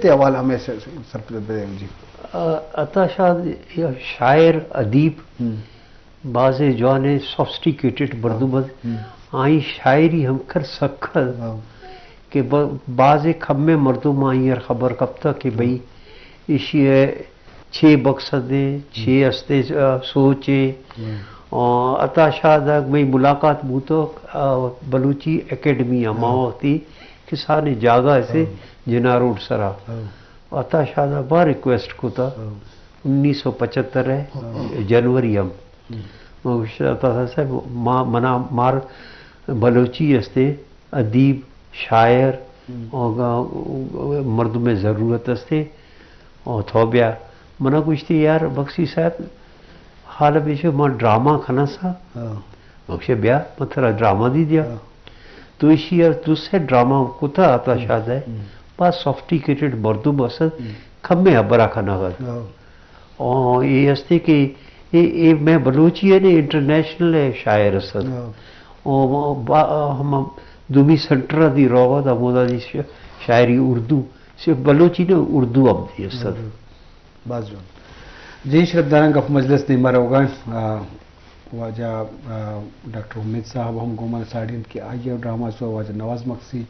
ते अवाल हमें सरप्रद जी अता शाद या शायर अदीब बाज़े जवान सोफिस्टिकेटेड मर्दुमद आई शायरी हम कर सकल कि बाज़े खम्मे मर्दुम आई यार खबर कब तक कि भाई इसी 6 मकसदें 6 हस्ते सोचे और अता शाद मई मुलाकात बूतो बलूची एकेडमी माँ होती कि सारे जागा ऐसे जिना रोड सरा अता शाद बार रिक्वेस्ट को था 1975 जनवरी हम साहब मना मार बलोची हस्ते अदीब शायर और मर्द में ज़रूरत हस्ते और थोबिया मना कुछ थी यार बख्शी साहब हाल बेशो मां ड्रामा खाना सा बख्शे ब्या मतलब ड्रामा दी दिया तो इसी यार दूसरे ड्रामा कुता आता शायद है पास सॉफ्टिकेटेड मर्दू बसत खम्मे अबरा खाना कर और ये हस्ते कि ये मैं बलूची है ने इंटरनेशनल है शायर असद और हम दुमी सेंटर दी रोवा दा मोदा दी शायरी उर्दू सिर्फ बलूची ने उर्दू अब दी असद बाजू जी श्रद्धारंग गफ मजलिस ने मर होगा वाजा डॉक्टर उम्मीद साहब हम गोमल साड़ियन की आइए ड्रामा सो वाजा नवाज मक्सी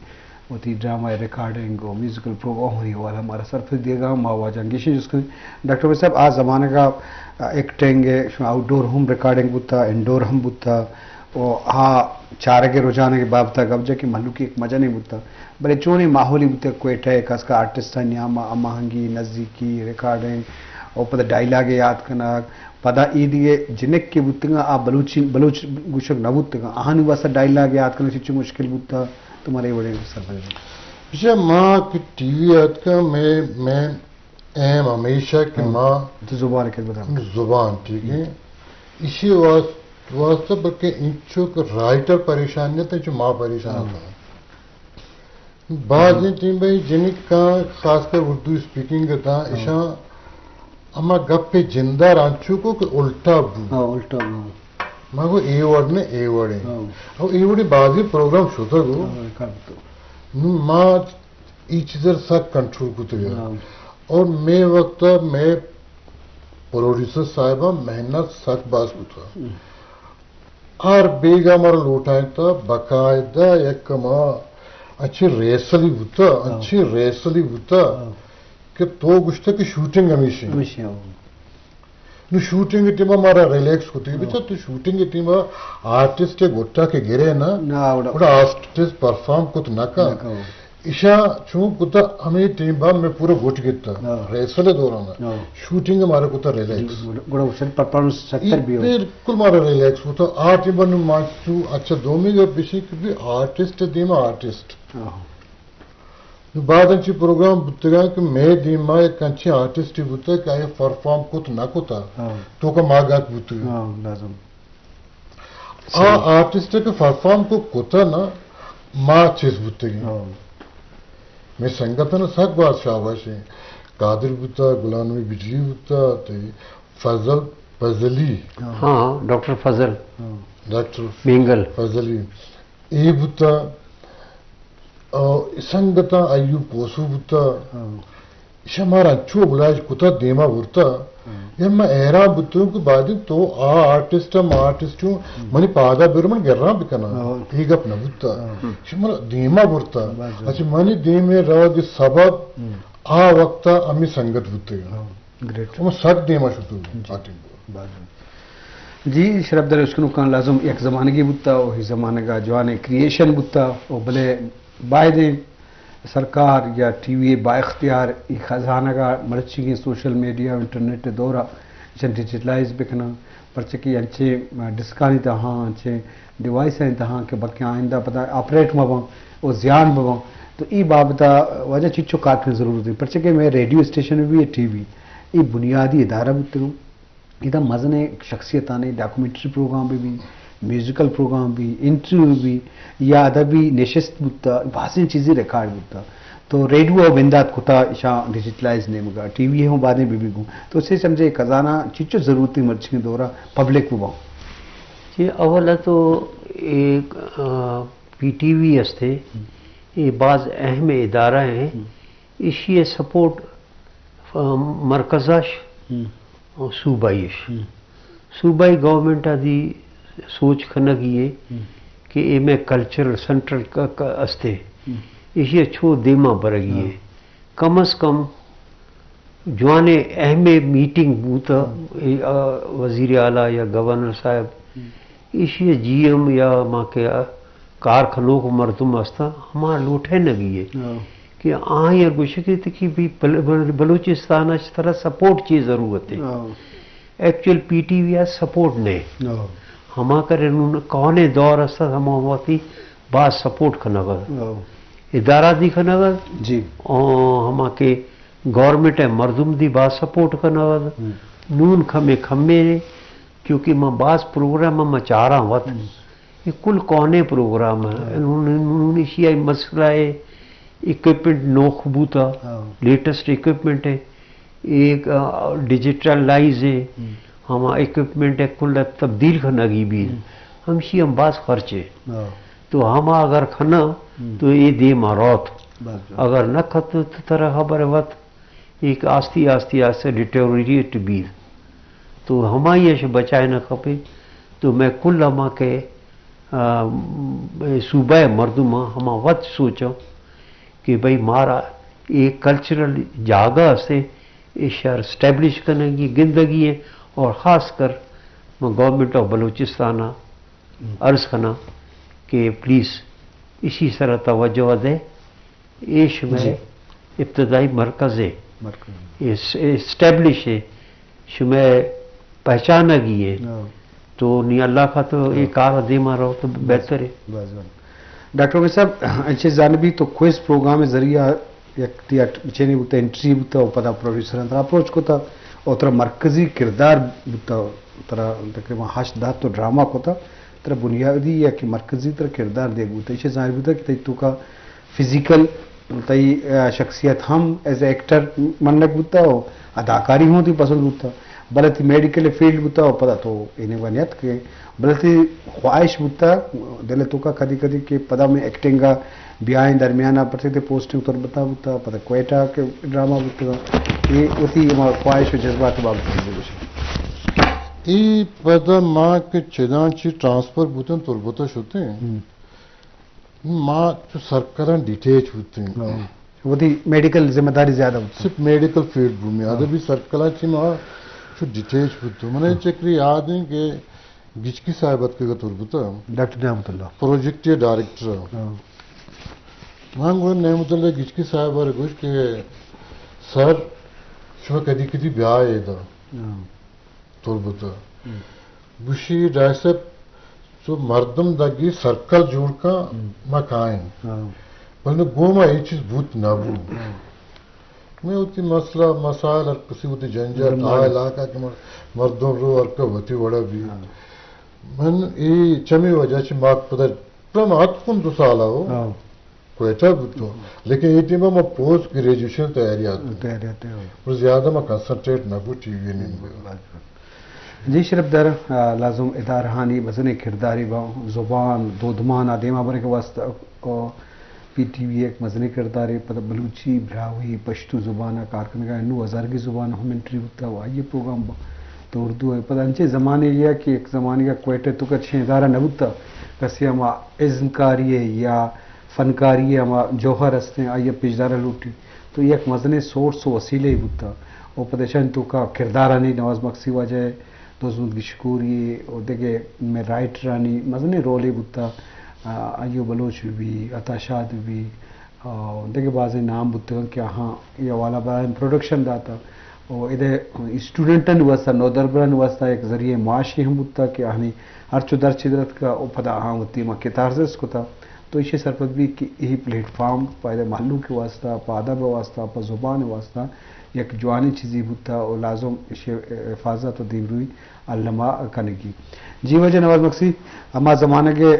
होती ड्रामा रिकॉर्डिंग और म्यूजिकल प्रोग्राम होने वाला हमारा सरफिल दिएगा माँ वाजा अंगेशन जिसको डॉक्टर साहब आज ज़माने का एक्टिंग आउटडोर होम रिकॉर्डिंग बुता इंडोर हम बुता और हाँ चार के रोजाना के बाब तक अब जाके मल्लू की एक मजा नहीं बुता बड़े चोने माहौली बुते कोयटा है कसका आर्टिस्ट अमाहंगी नज़दीकी रिकॉर्डिंग और पता डायलॉग याद करना पता ईद ये जिनक के बुतंगा आ बलूच गुशक न बुतंगा आहानी वासा डायलॉग याद करना चिच्चू मुश्किल बुता तुम्हारे बड़े सफल अच्छा माँ की टीवी याद का मैं एम हमेशा कि माँ तो जुबान के बता जुबान ठीक है इसी वास्ते बल्कि इंचो का राइटर परेशान नहीं था जो माँ परेशान था बाद में टीम भाई जिनका खासकर उर्दू स्पीकिंग था ईशा अमा गप पे जिंदा रांचू को उल्टा उल्टा माँ को ए वर्ड ने ए वर्ड है और ए वर्ड बाद में प्रोग्राम शुद्ध को माँ इच इधर सब कंट्रोल को तो और मैं वक्त मैं प्रोड्यूसर साहिबा मेहनत सक बास को था और बेगा मर लौटाए था बकायदा एक माँ अच्छी रेसली बुता कि तो गुस्ता की शूटिंग हमेशा नु शूटिंग की टीम हमारा रिलैक्स होती है बेटा तो शूटिंग की टीम आर्टिस्ट गोटा के गिरे ना बड़ा आर्टिस्ट परफॉर्म को तो ना का ईशा चूं कुता हमें टीम बा में पूरा गोट गिरता रेसले दौरान शूटिंग हमारे कुता रिलैक्स बड़ा उसे परफॉर्मेंस सेक्टर भी हो बिल्कुल हमारा रिलैक्स होता आर्ट टीम माचू अच्छा दोमी का विषय भी आर्टिस्ट दीमा आर्टिस्ट बाद अच्छी प्रोग्राम बुतगा कि मैं दीमा एक अच्छी आर्टिस्ट ही बुता कि आये परफॉर्म कुत ना कुता तो का मागात बुतगा लाजम आर्टिस्ट के परफॉर्म को कुता ना माँ चीज बुतगी मैं संगठन सक बात शाबाश है कादिर बुता गुलाम नबी बिजली बुता तो फजली हाँ डॉक्टर फजल डॉक्टर बेंगल फजली ए बुता संगता अयूब पोसू बुता हमारा अच्छो बुलाज कुता देमा बुरता यार मैं एरा बुतों के बाद तो आर्टिस्ट हूँ मनी पादा बिरमन गिरना बिकना ठीक अपना बुता हमारा देमा बुरता अच्छा मनी दे में रहा सबब आ वक्त अमी संगत बुते ग्रेट मैं सक देमा शुतु जी शरबदर उसको नुकान लाजम एक ज़माने की बुता वही ज़माने का जवान क्रिएशन बुता वो भले बायदे सरकार या टीवी बाख्तियार खजाना का मर्ची की सोशल मीडिया इंटरनेट दौरा डिजिटलाइज बिकना पर्चे अंचे डिस्कानी तहाँ अंचे डिवाइस तहाँ के बल्कि आइंदा पता ऑपरेट मवा और ज़्यान मवा तो ई बाबता वजह चिच्चो काट में ज़रूरत है पर्चे के मैं रेडियो स्टेशन भी है टीवी ये बुनियादी इदारा भी इधर मज़ने शख्सियत आने डॉक्यूमेंट्री प्रोग्राम भी म्यूजिकल प्रोग्राम भी इंटरव्यू भी या अदबी नशिस्त बुता भाषण चीज़ें रिकॉर्ड बुता तो रेडियो और बिंदात खुता इशा डिजिटलाइज ने मगा टीवी है बाद में भी तो उससे समझे खजाना चिच्चो ज़रूरती मर्ची के दौरा पब्लिक को बाँ जी अवल तो एक PTV हस्ते ये बाज़ अहम इदारा हैं इशी सपोर्ट मरकजाश और सूबाईश सूबाई गवर्नमेंट आदि सोच खनगी है कि एम कल्चरल सेंट्रल अस्ते इसी छो देमा बरगी है कम अज कम जवाने अहमे मीटिंग बूत वजीर आला या गवर्नर साहब इसी जीएम या माँ के कारखानों को मरदुम अस्ता हमारा लूटे नगी है कि यार गुशकित की भी बलूचिस्तान इस तरह सपोर्ट की जरूरत है एक्चुअल पीटीवी सपोर्ट ने हमा करे कौने दौर अस्ता हमारी बात सपोर्ट खनगर इदारा दी खनगर जी और हमा के गवर्नमेंट है मरदुम दी बात सपोर्ट खनगर नून खमे खमे क्योंकि मैं बास प्रोग्राम में चाह रहा वत ये कुल कौने प्रोग्राम है नून इसी मसला है इक्विपमेंट नोखबूता लेटेस्ट इक्विपमेंट है एक डिजिटलाइज है हम इक्विपमेंट है कुल तब्दील खनगी भी हम बास खर्चे तो हम अगर खना तो ये दे मारौत अगर न खत तो तरह खबर वत एक आस्ती आस्ती आस्ते डिटेरिएट भी तो हम ये बचाए न खपे तो मैं कुल हम के सूबा मर्दुमा हम वत सोचो कि भाई मारा एक कल्चरल जागा से ये शहर स्टैब्लिश करने की जिंदगी है और ख़ास कर मैं गवर्नमेंट ऑफ बलूचिस्तान अर्ज़ करना कि प्लीज़ इसी तरह तवज्जो दे इश में इब्तदाई मरकज़ है स्टैब्लिश है शुमें पहचाना गई है तो नहीं अल्लाह का तो एक कार दे मारो तो बेहतर है डॉक्टर साहब अच्छे जानबी तो क्विज प्रोग्राम जरिया चेनी बुता एंट्री बुता पता प्रोड्यूसर अंतर अप्रोच को था और तरह मरकजी किरदार बुता तरह तकरीबन हाशदात तो ड्रामा को था तरह बुनियादी या कि मरकजी तरह किरदार दे बुता इसे जानबी बुता कि तो का फिजिकल तई शख्सियत हम एज ए एक्टर मन लग बुता हो अदाकारी होती पसंद बुता बल्कि मेडिकल फील्ड बुता हो पता तो इन्हें बनियत के बल्कि ख्वाहिश बुता दिल तो का कदी कदी के पदा में एक्टिंग का ब्याह दरमियाना प्रसिद्ध पोस्टिंग तो बता बुता पता क्वेटा के ड्रामा बुता ये उसी ख्वाहिश जज्बात बाबत ये पदा माँ के चेदांची ट्रांसफर बुतन तो बुता होते हैं माँ जो सरकार डिटेच होते हैं वो मेडिकल जिम्मेदारी ज्यादा होती सिर्फ मेडिकल फील्ड भूमि आदि भी सरकार माँ डिटेच बुतो मैंने चक्री याद है कि गिचकी साहबत के गतुर बुता डॉक्टर नेमतुल्लाह प्रोजेक्ट डायरेक्टर मांग नेमतुल्लाह गिचकी साहब और कुछ के सर शो कदी कदी ब्याह है था तुर बुता बुशी डायसेप सो मर्दम दगी सर्कल जोड़ का मकान बल्कि गोमा ये चीज भूत ना भू मैं उतनी मसला मसाल और किसी उतनी झंझट आ इलाका के मर्दों रो और का वती बड़ा भी मन ये चमी वजह से मात पता प्रमाद कौन तो साला हो क्वेटा बुतो लेकिन ये टीम में पोस्ट ग्रेजुएशन तैयारी आती है और ज्यादा मैं कंसंट्रेट ना बू टीवी नहीं जी शरफ दर लाजुम इदारहानी वजन किरदारी जुबान दोदमान आदेमा बने के वास्ते पीटीवी एक मजने किरदार पता बलूची ब्रावी पश्तू जुबान कारखाना का नू हज़ार की जुबान हम एंट्री होता हुआ ये प्रोग्राम तो उर्दू है पता अंचे ज़माने यह कि एक ज़माने का क्वेटे तो कच्छे इदारा न बुता कसी हम इज़्नकारी या फनकारी हम जौहर हंसते आइए पिजदारा लूटी तो एक मजने सोर्स वसीले ही बुता और पदेशन तो का किरदार नहीं नवाज मक्सी वजह दोस्त की शकूरी और देखे मैं राइटर रानी मजने रोल ही बुता अयो बलोच भी अताशाद भी देखे बाज़ नाम बुते क्या हाँ ये वाला बड़ा प्रोडक्शन दाता और इधर स्टूडेंटन वस्ता नौदरबरन वस्ता एक जरिए माशी हम बुता कि हानि हर चुदर चिदरत का ओ पता हाँ होती माँ कितारस को था तो इसे सरपत भी कि यही प्लेटफॉर्म पायदा मालू के वास्ता पादा के वास्ता पा जुबान वास्ता एक जवानी चीज़ी बुता और लाजम इसे हिफाजत और दीवरुई अल्लमा करने की जी वजह नवाज मक्सी अमा ज़माने के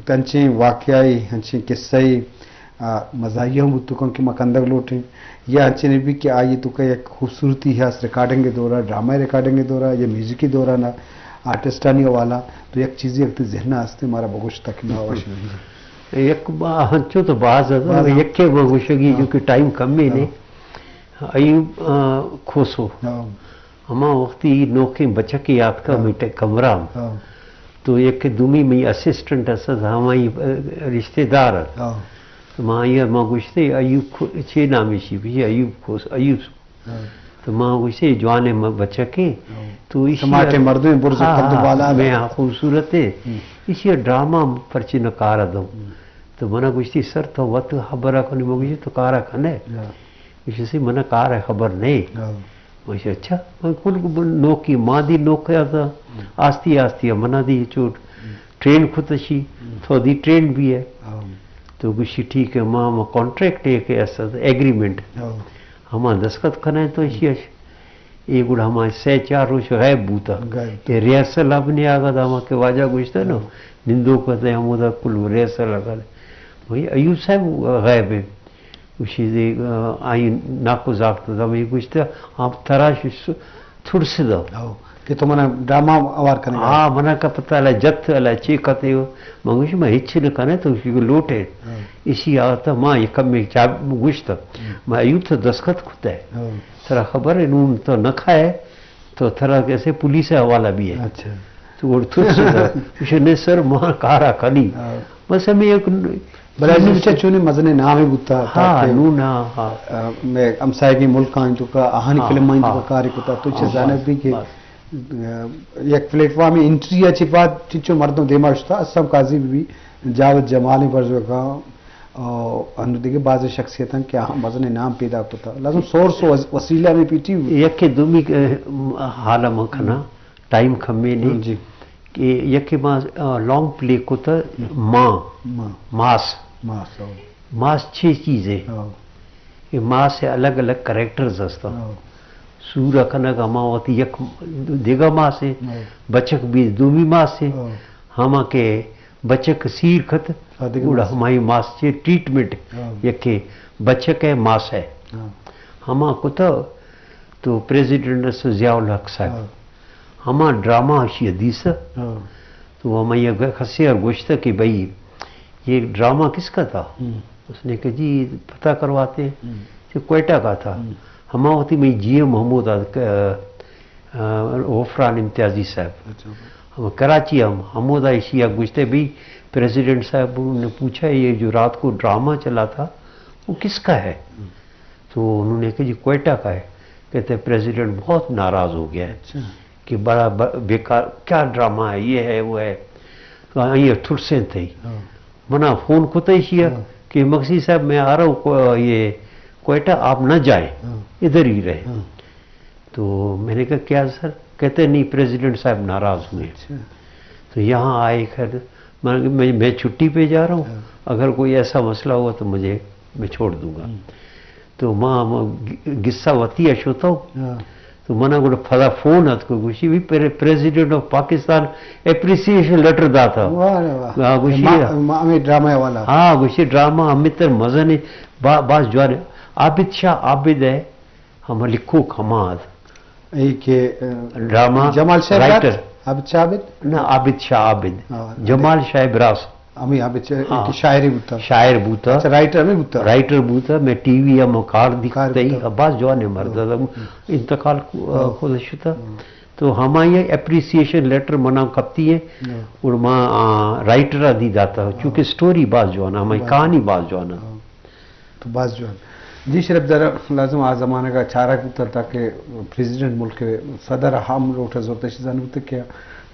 तंचे वाक़याई हंचे किस्से मज़ाहिया बुतुकों की मकंदर लोटें या हंचे ने भी कि आइए तो का एक खूबसूरती है रिकॉर्डिंग के दौरा ड्रामा रिकॉर्डिंग के दौरा या म्यूजिक के दौरा ना आर्टिस्टानी वाला तो एक चीज़ें एक जहना हंसते हमारा बगोश तक ना एक हंचो तो बाज यके वगुशगी जो कि टाइम कम में ने अयूब खोसो हमा वक्ती नौके बचके याद का मीटे कमरा तो एक दुमी में असिस्टेंट असद हमारी रिश्तेदार तो मां ये मां गुश्ते अयूब छे नामी शी भी अयूब खोस अयूब तो मां गुश्ते जवाने में बचके तो इस समाटे मर्दों में बुर्ज कब्द वाला मैं खूबसूरत है इसी ड्रामा परची न कार दो तो मना गुश्ती सर तो वत खबर कोनी मगुजी तो कार खने इसी मना कार खबर नहीं मुझे अच्छा कुल नौकी मादी नौकया था आस्ती आस्ती मना दी चोट ट्रेन खुदशी थोड़ी ट्रेन भी है तो गुशी ठीक है मां कॉन्ट्रैक्ट है के ऐसा एग्रीमेंट हम दस्खत खने तो इसी ये गुड़ हमारे से चार रोज गायब बूता ये रिहर्सल अब नहीं आगा था हमारे वाजा गुजता ना निंदो करते हम उधर कुल रिहर्सल लगा भाई अयूब साहब गायब है उसी दे आई नाको जागता था मैं गुजता आप तराश थोड़ से दो कि तो मना ड्रामा आवार करने हाँ मना का पता है जत है चेक करते हो मंगुश में हिच न करने तो उसी को लोटे इसी आता माँ ये कम में चाब गुजता मैं अयूब तो दस्खत खुद है थोड़ा खबर है नून तो न खाए तो थोड़ा कैसे पुलिस हवाला भी है अच्छा तो वो थोड़ा सर मां कारा कनी बस हमें एक बड़ा नीचे चुने मजने नाम ही बुता हाँ नूना हाँ मैं अमसाय की मुल्क आइन तो का आहानी फिल्म आइन तो का कार्य कुता तो चे जाने भी के एक प्लेटफॉर्म में एंट्री अच्छी बात टीचर मर्दों देमाश था असम काजी भी जावद जमाली पर जो का और अनुदिगे बाज़ शख्सियत हैं क्या मजने नाम पैदा होता लाजम सोर्स वसीला में पीटी यके दुमी हाल मखना टाइम खम्मे नहीं जी कि यके मास लॉन्ग प्ले को तो मास मास छह चीजें ये मास से अलग अलग कैरेक्टर्स हस्ता सूर कनक अमावती यक देगा मास है बचक भी दूमी मास है हम के बचक सीर खत उड़ा हमारी मास से ट्रीटमेंट यके बचक है मास है हम को तो प्रेसिडेंट से जियाउल हक साहब हम ड्रामा अशी हदीस तो हम ये खसे और गोश्त कि भाई ये ड्रामा किसका था उसने कहा जी पता करवाते कि क्वेटा का था हम होती मैं जीएम महमूद गफरान इम्तियाजी साहब हम कराची हम हमूद एशिया गुजते भी प्रेसिडेंट साहब ने पूछा ये जो रात को ड्रामा चला था वो किसका है तो उन्होंने कहा जी क्वेटा का है कहते प्रेसिडेंट बहुत नाराज हो गया है कि बड़ा बेकार क्या ड्रामा है ये है वो है तो ये थुरसे थे मना फोन खुद ही कि मक्सी साहब मैं आ रहा हूँ ये क्वेटा आप न जाए इधर ही रहे तो मैंने कहा क्या सर कहते नहीं प्रेसिडेंट साहब नाराज हुए तो यहाँ आए खैर मैं छुट्टी पे जा रहा हूँ अगर कोई ऐसा मसला हुआ तो मुझे मैं छोड़ दूंगा तो माँ गिस्सा वती अशोता हूँ तो मना गोटे फला फोन हथ को गुशी भी president of Pakistan appreciation letter दा था गुशी ड्रामा वाला हाँ गुशी ड्रामा अमितर मजन बास जवान आबिद शाह आबिद है हम लिखो खमाद के ड्रामा जमाल शाह राइटर आबिद शाह आबिद ना आबिद शाह आबिद जमाल शाह ब्रास अमी आबिद की शायरी बूता शायर बूता राइटर बूता मैं टीवी या मकार दिखाते ही अब्बास जवान मर्द इंतकाल खुद शुता तो हम ये एप्रिसिएशन लेटर मना कपती है और मां राइटर आदि दाता चूंकि स्टोरी बाज जवान हमारी कहानी बाज जवान तो बाज जवान जी शरफ जरा लाजम आज जमाने का चारा कुतर ताकि प्रेसिडेंट मुल्क के सदर हम रोट जोरते जान क्या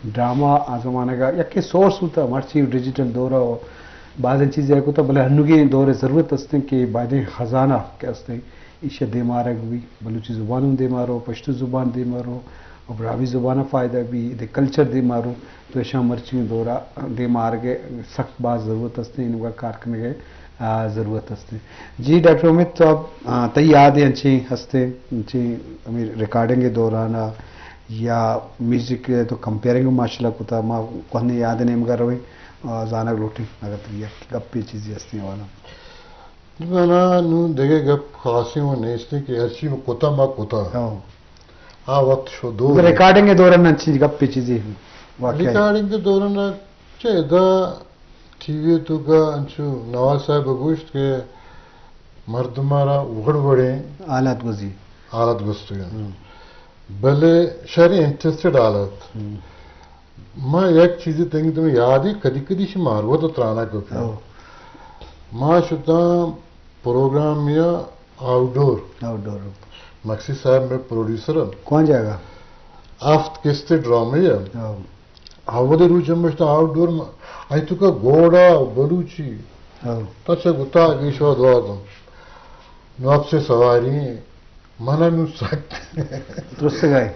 ड्रामा आज जमाने का या के सोर्स होता मर्ची डिजिटल दौरा हो बाज़ चीज़ें को तो भले हनुगी दौरे ज़रूरत हस्ते कि बादे ख़जाना के हस्ते इशे दे मारे भी बलूची ज़ुबानों दे मारो पश्तो ज़ुबान दे मारो और ब्रावी ज़ुबाना फ़ायदा भी दे कल्चर दे मारो तो ऐसा मर्ची दौरा दे मार के सख्त बात ज़रूरत हस्ते इनका कार करने के ज़रूरत हस्ते जी डॉक्टर अमित तो आप तय याद है अच्छी हस्ते अच्छी रिकॉर्डिंग के दौरान या म्यूजिक तो कंपेयरिंग माशाल्लाह को था माँ कहने याद नहीं मगर रही जाना लोटी अगर तो ये गप्पी चीज़ें हस्ती वाला माना नू देखे गप खासी वो नहीं इसलिए कि अर्ची में कोता माँ कोता हाँ वक्त शो दो रिकॉर्डिंग के दौरान अच्छी गप्पी चीज़ें रिकॉर्डिंग के दौरान चाहिए टीवी तो का अंशु नवाज साहब गोश्त के मर्दमारा उगड़ बड़े आलत गुजी हालत गुस्तु भले शरी इंटरेस्टेड हालत मां एक चीज तेंगी तुम्हें याद ही कदी कदी से मारवो तो त्राना को मां शुद्धा प्रोग्राम या आउटडोर आउटडोर मक्सी साहब में प्रोड्यूसर कौन जाएगा आफ्ट किस्ते ड्रामे या आवदे रुचि में आउटडोर आई तो का गोड़ा बलूची तसे गुता विश्व द्वार नो आपसे सवारी मना नु सक तुझसे गए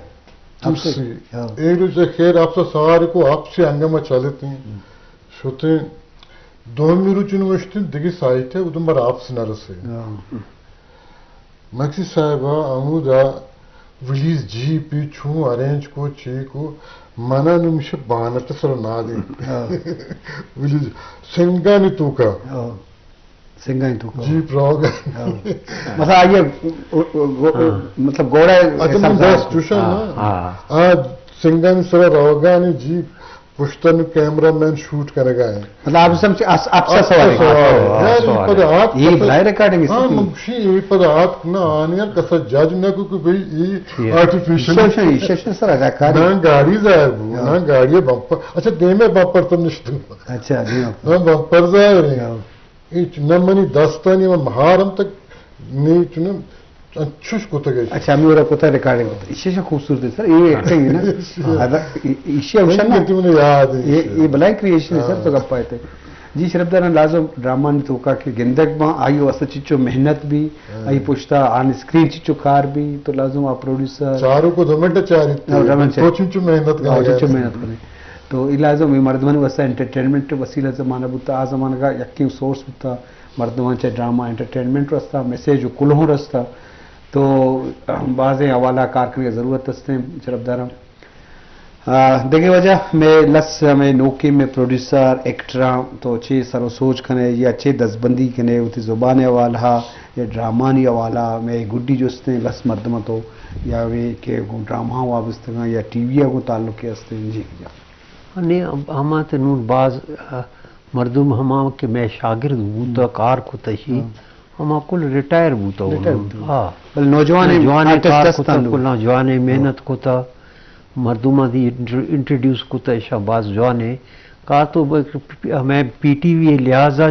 आपसे एक दूसरे खैर आपसे सवारी को आपसे अंग में चलते हैं शोते दोन रुचि नुष्ट दिगी साइट है उधर आपसे नरसे मक्सी साहब अमुदा विलीज जी पी छू अरेंज को ची को मना निमिष बानत सर ना दे विलीज सिंगानी तूका सिंगानी तूका जीप रोग मतलब आगे मतलब घोड़ा अदम दस ट्यूशन ना आज सिंगानी सर रोगानी जीप पुश्तन कैमरामैन शूट करेगा है मतलब आप समझ आपसे सवाल यार ये पद आप ये ब्लाइ रिकॉर्डिंग हाँ मुझे ये पद आप ना आने यार कसा जज ना क्योंकि भाई ये आर्टिफिशियल शेशन सर अदाकार ना गाड़ी जाए वो ना गाड़ी बम्पर अच्छा दे में बम्पर तो निश्चित अच्छा जी ना बम्पर जाए ये चुना मनी दस्तानी में महारम तक नहीं चुना अच्छुश को तक अच्छा मी और कोता रिकॉर्डिंग इशे खूबसूरत है सर ये एक्टिंग है ना इशे ऑप्शन ना तुमने याद है ये ब्लाइ क्रिएशन है सर तो गप्पा है जी शरबदार लाजो ड्रामा ने तो का के गिंदक में आयो अस चिचो मेहनत भी आई पुछता ऑन स्क्रीन चिचो कार भी तो लाजो आ प्रोड्यूसर चारों को 2 मिनट चारी तो चिचो मेहनत करे तो इलाजो में मर्दमन वसा एंटरटेनमेंट वसीला जमाना बुता आ जमाना का यक्की सोर्स बुता मर्दमन चे ड्रामा एंटरटेनमेंट रस्ता मैसेज कुलहो रस्ता तो बाज़ हवाला कारकरी ज़रूरत हस्ते शरबदारा देखिए वजह में लस में नौकी में प्रोड्यूसर एक्टरा तो अच्छे सरो सोच खने या अच्छे दसबंदी खने उती ज़ुबान हवाला या ड्रामानी हवाला में गुड्डी जोस्ते लस मर्दमा तो या वे के ड्रामा वाबस्ते या टीवी को ताल्लुक के हस्ते जी ने हमा ते नून बाज मर्दुम हमा के मैं शागिर्द बूता कार को तही हमा कुल रिटायर बूता हां बल नौजवान कुल नौजवान मेहनत कोता मर्दुमा दी इंट्रोड्यूस कोता शाबाज जवाने का तो मैं पीटीवी लिहाजा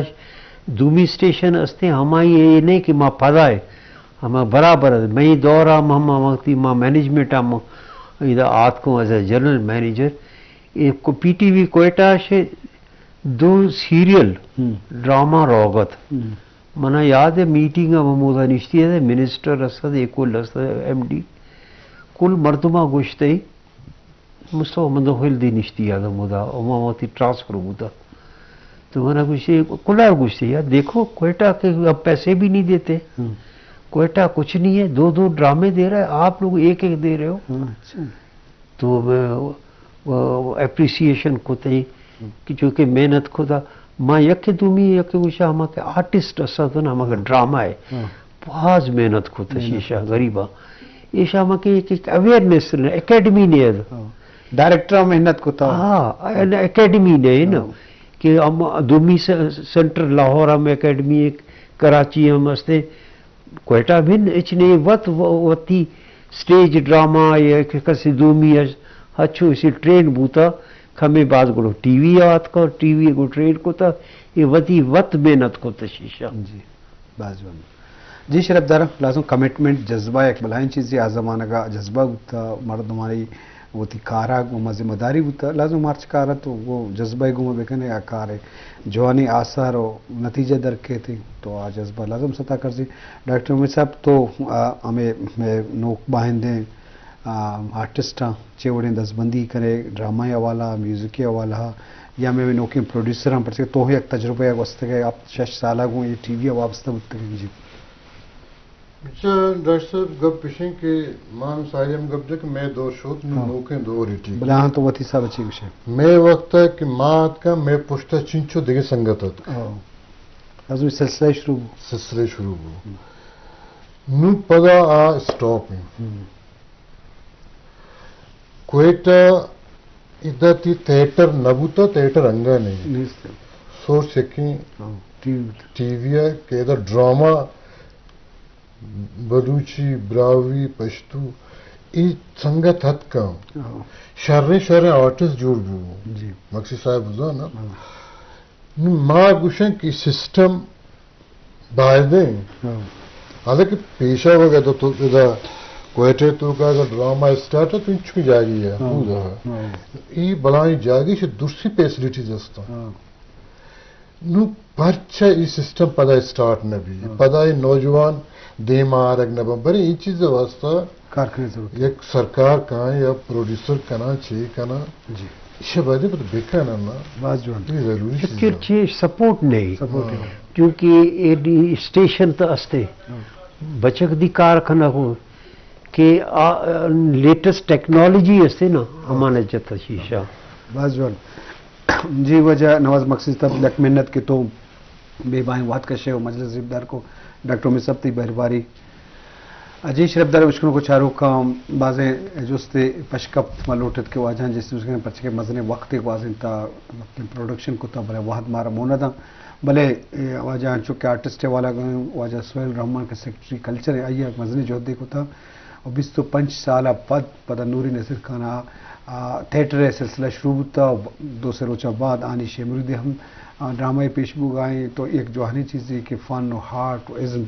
दूमी स्टेशन अस्ते हमा ये नहीं कि मा पदाए हमा बराबर मई दौरा हम वक्ती मा मैनेजमेंट हम इधर आत को एज ए जनरल मैनेजर एक पीटीवी कोयटा से 2 सीरियल ड्रामा रोगत मना याद है मीटिंग ममूदा निश्ती है मिनिस्टर असद एकुल असद एमडी कुल मर्दमा गुश्ते मुस्तो मंदो हिल दी निश्ती याद मुदा ओमावती ट्रांसफर मुदा तो मना गुश्ते कुलार गुश्ते यार देखो कोयटा के अब पैसे भी नहीं देते कोयटा कुछ नहीं है 2 ड्रामे दे रहा है आप लोग एक दे रहे हो तो मैं एप्रिसिएशन को तई कि चूंकि मेहनत खुदा मां यके तुमी यके उषा हमारे आर्टिस्ट असा तो ना हमारे ड्रामा है बहुत मेहनत खुद शीशा गरीबा ईशा हमारे एक अवेयरनेस एकेडमी ने डायरेक्टर मेहनत खुदा हाँ एकेडमी ने ना कि हम दुमी सेंटर लाहौर में एकेडमी एक कराची हम हस्ते कोयटा भिन्न इचने वती स्टेज ड्रामा या कसी दुमी अच्छो इसी ट्रेन बूता खमे बाज गुड़ो टीवी आत को टीवी को ट्रेन को था ये वती वत मेहनत को शीशा जी बाजवन जी शरबदार लाजम कमिटमेंट जज्बा एक बलाइन चीज़ आ ज़माना का जज्बा होता मर्द हमारी वो थी कारा वो जिम्मेदारी होता लाजम मार्च कारा तो वो जज्बा गुमा बेकने आकार है जवानी आसार और नतीजे दर के थे तो आ जज्बा लाजम सता कर जी डॉक्टर उमेद साहब तो हमें नोक बाहिंदे आर्टिस्ट चेवड़े दसबंदी करे ड्रामा हवाला म्यूजिक हवाला या मैं नौकी प्रोड्यूसर हम पर तो एक तजुर्बा वस्ते गए आप 6 साल गो ये टीवी वाबस्ता बुत जी अच्छा डॉक्टर साहब गप पिछे के मान सायम गप जक मैं 2 शोत नौके 2 रिटी बला तो वती सब अच्छी विषय मैं वक्त है कि मात का मैं पुष्टा चिंचो दिगे संगत आज सिलसिला शुरू नु पदा आ स्टॉप कोयटा इधर थिएटर नबूता थिएटर अंगा नहीं सोच की टीवी के ड्रामा बलूची ब्रावी पश्तू ई संगत हद कम शर्रे आर्टिस्ट जोड़ भी जी मक्सी साहब बुझा ना माँ गुशन की सिस्टम बायदे हालांकि पेशा वगैरह तो इधर कोयटे तो का ड्रामा स्टार्ट है तो इंचुकी जागी है ये बलाई जागी से दूसरी फैसिलिटीज असता नु परचा ये सिस्टम पदा स्टार्ट न भी पदा ये नौजवान देमारक न बरे ये चीज वास्ता कारखाने जरूरत एक सरकार का या प्रोड्यूसर कना चाहिए कना जी शबादे पर बेका ना बाजवान ये जरूरी किरचे सपोर्ट नहीं सपोर्ट क्योंकि एडी स्टेशन तो असते बचक दी कारखाना हो के लेटेस्ट टेक्नोलॉजी असते ना हमारे जत शीशा बाजवान जी वजह नवाज मकसद तब लक मेहनत के तो बेबाई वाद कशे मजलिस जिब्दार को डॉक्टर में सब ती बहरबारी अजय शरबदार उश्कनों को चारों का बाजे जुस्ते पशकप मलोटत के वाजहां जिससे उसके पचके मजने वक्त एक वाजन था अपने प्रोडक्शन को था भले वाहद मारा मोना था भले वाजहां चुके आर्टिस्ट वाला वाजह सोहेल रहमान का सेक्रेटरी कल्चर आइया मजने जोधे को था और 25 साल पद पदा नूरी नसीर खाना थिएटर सिलसिला शुरू था 2 से रोचा बाद आनी शेमरुद हम ड्रामा पेशबू गाएँ तो एक जोहानी चीज़ है कि फ़न हार्ट इज़्म